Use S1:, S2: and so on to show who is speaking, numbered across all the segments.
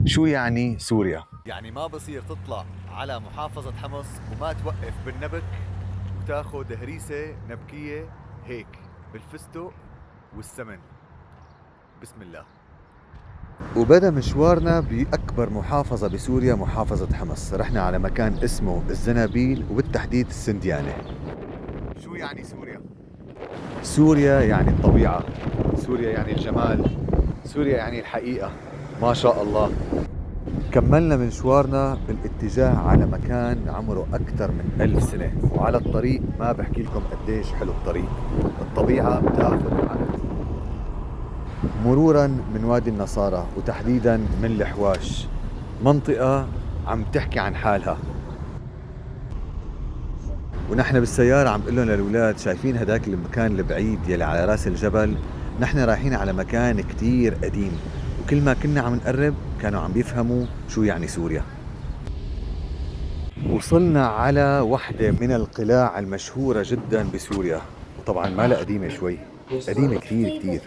S1: شو يعني سوريا؟
S2: يعني ما بصير تطلع على محافظة حمص وما توقف بالنبك وتاخد هريسة نبكية هيك بالفستق والسمن. بسم الله.
S1: وبدأ مشوارنا بأكبر محافظة بسوريا، محافظة حمص. رحنا على مكان اسمه الزنابيل وبالتحديد السنديانة. شو يعني سوريا؟ سوريا يعني الطبيعة، سوريا يعني الجمال، سوريا يعني الحقيقة. ما شاء الله. كملنا مشوارنا بالاتجاه على مكان عمره أكثر من 1000 سنة، وعلى الطريق ما بحكي لكم قديش حلو الطريق. الطبيعة بتاخذ معنا مرورا من وادي النصارى وتحديدا من الحواش، منطقة عم تحكي عن حالها. ونحن بالسيارة عم بقول لهم للأولاد شايفين هداك المكان البعيد يلي على راس الجبل؟ نحن رايحين على مكان كتير قديم، وكل ما كنا عم نقرب كانوا عم بيفهموا شو يعني سوريا. وصلنا على واحدة من القلاع المشهورة جدا بسوريا، وطبعا مالها قديمة شوي، قديمة كتير كتير.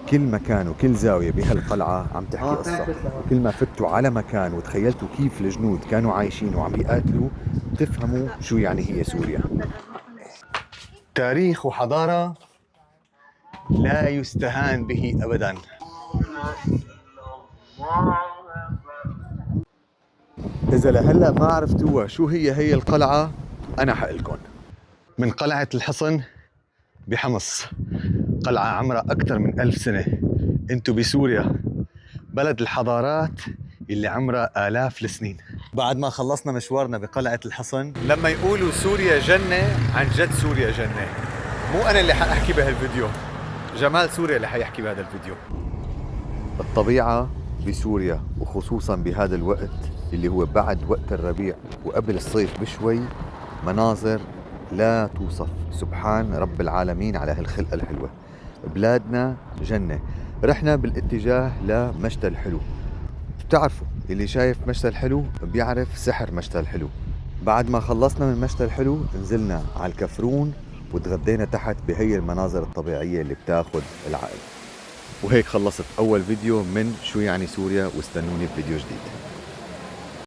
S1: كل مكان وكل زاوية بهالقلعة عم تحكي قصة. كل ما فتوا على مكان وتخيلتوا كيف الجنود كانوا عايشين وعم بيقاتلوا، تفهموا شو يعني هي سوريا. تاريخ وحضارة لا يستهان به أبدا. إذا لهلأ ما عرفتوها شو هي القلعة، أنا حقلكن. من قلعة الحصن بحمص، قلعة عمرها أكثر من 1000 سنة. انتو بسوريا، بلد الحضارات اللي عمرها آلاف السنين. بعد ما خلصنا مشوارنا بقلعة الحصن، لما يقولوا سوريا جنة، عن جد سوريا جنة. مو أنا اللي حأحكي بهالفيديو، جمال سوريا اللي حيحكي بهذا الفيديو. الطبيعة بسوريا وخصوصا بهذا الوقت اللي هو بعد وقت الربيع وقبل الصيف بشوي، مناظر لا توصف. سبحان رب العالمين على هالخلقة الحلوة. بلادنا جنة. رحنا بالاتجاه لمشتى الحلو. بتعرفوا اللي شايف مشتى الحلو بيعرف سحر مشتى الحلو. بعد ما خلصنا من مشتى الحلو نزلنا على الكفرون وتغدينا تحت بهي المناظر الطبيعية اللي بتاخد العقل. وهيك خلصت أول فيديو من شو يعني سوريا، واستنوني بفيديو جديد.